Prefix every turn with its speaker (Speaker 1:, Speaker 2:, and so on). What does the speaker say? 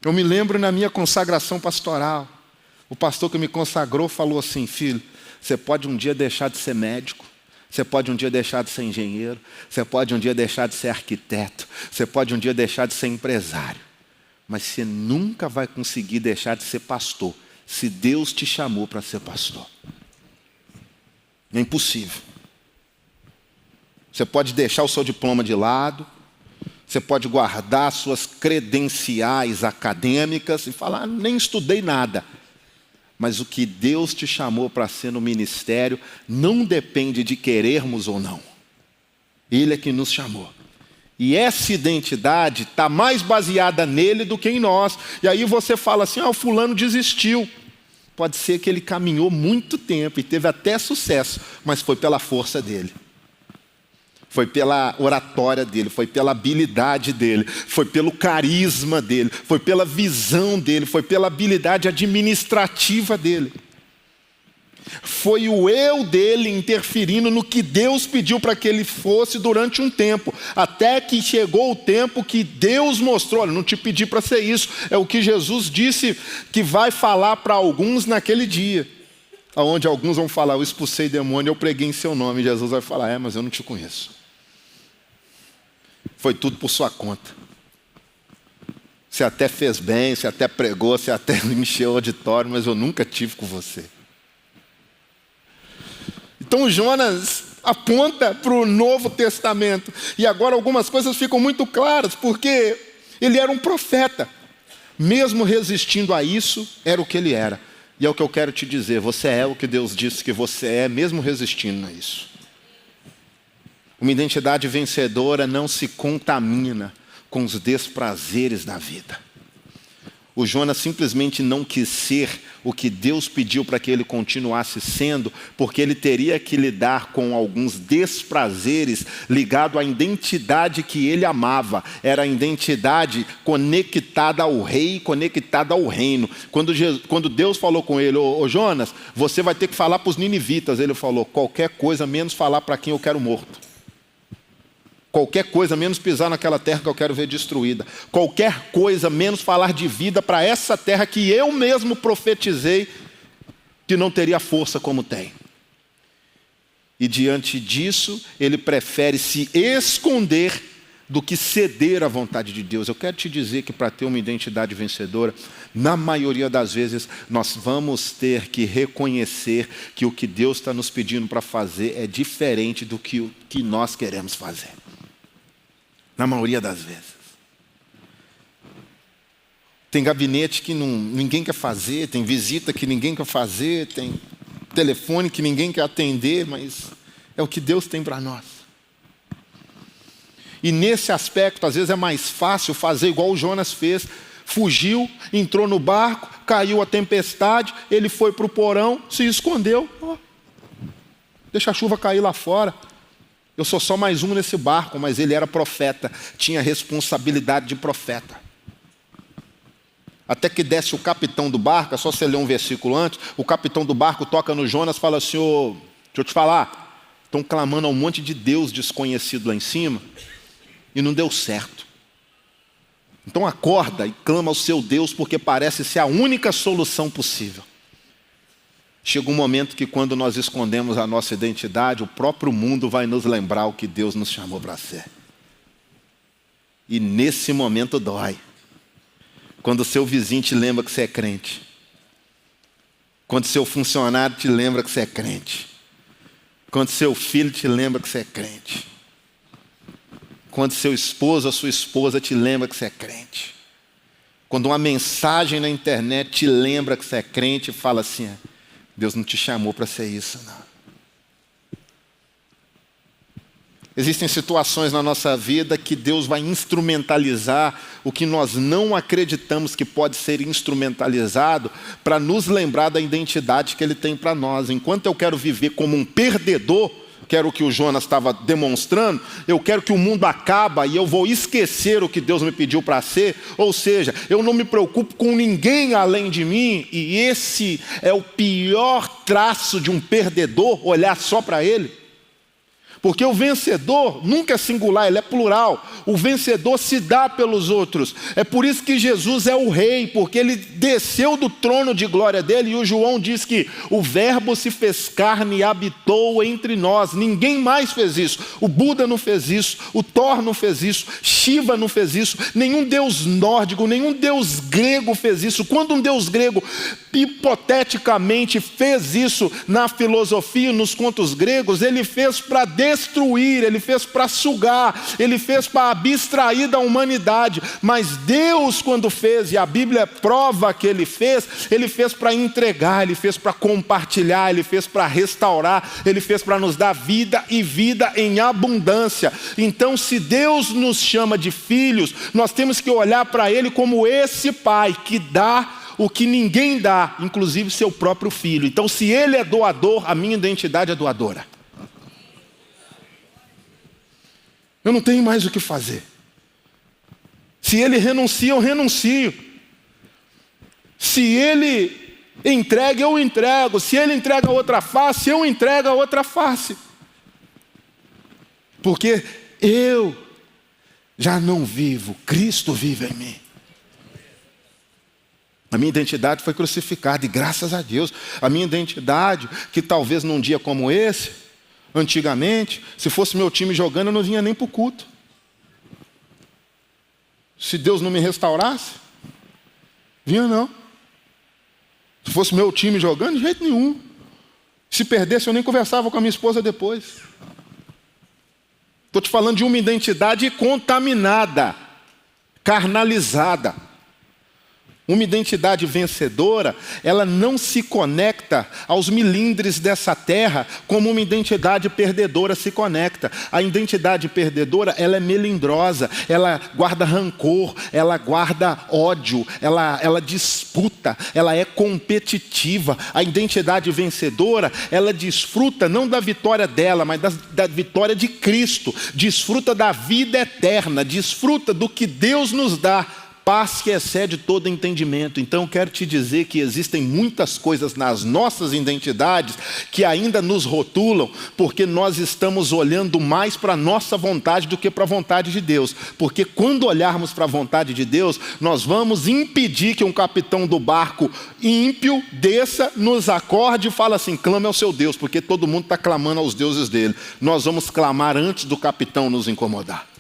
Speaker 1: Eu me lembro na minha consagração pastoral, o pastor que me consagrou falou assim: filho, você pode um dia deixar de ser médico, você pode um dia deixar de ser engenheiro, você pode um dia deixar de ser arquiteto, você pode um dia deixar de ser empresário, mas você nunca vai conseguir deixar de ser pastor, se Deus te chamou para ser pastor. É impossível. Você pode deixar o seu diploma de lado, você pode guardar suas credenciais acadêmicas e falar: nem estudei nada. Mas o que Deus te chamou para ser no ministério não depende de querermos ou não. Ele é que nos chamou. E essa identidade está mais baseada nele do que em nós. E aí você fala assim: o fulano desistiu. Pode ser que ele caminhou muito tempo e teve até sucesso, mas foi pela força dele. Foi pela oratória dele, foi pela habilidade dele, foi pelo carisma dele, foi pela visão dele, foi pela habilidade administrativa dele. Foi o eu dele interferindo no que Deus pediu para que ele fosse durante um tempo, até que chegou o tempo que Deus mostrou: olha, não te pedi para ser isso. É o que Jesus disse que vai falar para alguns naquele dia, onde alguns vão falar: eu expulsei demônio, eu preguei em seu nome. E Jesus vai falar: mas eu não te conheço. Foi tudo por sua conta. Você até fez bem, você até pregou, você até encheu o auditório, mas eu nunca tive com você. Então Jonas aponta para o Novo Testamento. E agora algumas coisas ficam muito claras, porque ele era um profeta. Mesmo resistindo a isso, era o que ele era. E é o que eu quero te dizer: você é o que Deus disse que você é, mesmo resistindo a isso. Uma identidade vencedora não se contamina com os desprazeres da vida. O Jonas simplesmente não quis ser o que Deus pediu para que ele continuasse sendo, porque ele teria que lidar com alguns desprazeres ligados à identidade que ele amava. Era a identidade conectada ao rei, conectada ao reino. Quando Deus falou com ele: ô Jonas, você vai ter que falar para os ninivitas. Ele falou: qualquer coisa menos falar para quem eu quero morto. Qualquer coisa menos pisar naquela terra que eu quero ver destruída. Qualquer coisa menos falar de vida para essa terra que eu mesmo profetizei que não teria força como tem. E diante disso, ele prefere se esconder do que ceder à vontade de Deus. Eu quero te dizer que para ter uma identidade vencedora, na maioria das vezes, nós vamos ter que reconhecer que o que Deus está nos pedindo para fazer é diferente do que nós queremos fazer. Na maioria das vezes. Tem gabinete que ninguém quer fazer, tem visita que ninguém quer fazer, tem telefone que ninguém quer atender, mas é o que Deus tem para nós. E nesse aspecto, às vezes é mais fácil fazer igual o Jonas fez. Fugiu, entrou no barco, caiu a tempestade, ele foi para o porão, se escondeu. Deixa a chuva cair lá fora. Eu sou só mais um nesse barco, mas ele era profeta, tinha responsabilidade de profeta. Até que desce o capitão do barco, é só você ler um versículo antes, o capitão do barco toca no Jonas e fala assim: deixa eu te falar, estão clamando a um monte de Deus desconhecido lá em cima, e não deu certo. Então acorda e clama ao seu Deus, porque parece ser a única solução possível. Chega um momento que quando nós escondemos a nossa identidade, o próprio mundo vai nos lembrar o que Deus nos chamou para ser. E nesse momento dói. Quando o seu vizinho te lembra que você é crente. Quando seu funcionário te lembra que você é crente. Quando seu filho te lembra que você é crente. Quando seu esposo ou sua esposa te lembra que você é crente. Quando uma mensagem na internet te lembra que você é crente e fala assim: Deus não te chamou para ser isso, não. Existem situações na nossa vida que Deus vai instrumentalizar o que nós não acreditamos que pode ser instrumentalizado para nos lembrar da identidade que Ele tem para nós. Enquanto eu quero viver como um perdedor, que era o que o Jonas estava demonstrando, eu quero que o mundo acabe e eu vou esquecer o que Deus me pediu para ser, ou seja, eu não me preocupo com ninguém além de mim, e esse é o pior traço de um perdedor, olhar só para ele. Porque o vencedor nunca é singular, ele é plural. O vencedor se dá pelos outros. É por isso que Jesus é o rei, porque ele desceu do trono de glória dele, e o João diz que o verbo se fez carne e habitou entre nós. Ninguém mais fez isso. O Buda não fez isso, o Thor não fez isso, Shiva não fez isso, nenhum deus nórdico, nenhum deus grego fez isso. Quando um deus grego hipoteticamente fez isso na filosofia, nos contos gregos, ele fez para destruir, ele fez para sugar, ele fez para abstrair da humanidade. Mas Deus, quando fez, e a Bíblia prova que ele fez para entregar, ele fez para compartilhar, ele fez para restaurar, ele fez para nos dar vida e vida em abundância. Então, se Deus nos chama de filhos, nós temos que olhar para ele como esse pai que dá o que ninguém dá, inclusive seu próprio filho. Então, se ele é doador, a minha identidade é doadora. Eu não tenho mais o que fazer. Se ele renuncia, eu renuncio. Se ele entrega, eu entrego. Se ele entrega a outra face, eu entrego a outra face. Porque eu já não vivo, Cristo vive em mim. A minha identidade foi crucificada, e graças a Deus, a minha identidade, que talvez num dia como esse, antigamente, se fosse meu time jogando, eu não vinha nem para o culto. Se Deus não me restaurasse, vinha não. Se fosse meu time jogando, de jeito nenhum. Se perdesse, eu nem conversava com a minha esposa depois. Estou te falando de uma identidade contaminada, carnalizada. Uma identidade vencedora, ela não se conecta aos milindres dessa terra como uma identidade perdedora se conecta. A identidade perdedora, ela é melindrosa, ela guarda rancor, ela guarda ódio, ela disputa, ela é competitiva. A identidade vencedora, ela desfruta não da vitória dela, mas da vitória de Cristo, desfruta da vida eterna, desfruta do que Deus nos dá, paz que excede todo entendimento. Então eu quero te dizer que existem muitas coisas nas nossas identidades que ainda nos rotulam, porque nós estamos olhando mais para a nossa vontade do que para a vontade de Deus. Porque quando olharmos para a vontade de Deus, nós vamos impedir que um capitão do barco ímpio desça, nos acorde e fale assim: clame ao seu Deus, porque todo mundo está clamando aos deuses dele. Nós vamos clamar antes do capitão nos incomodar.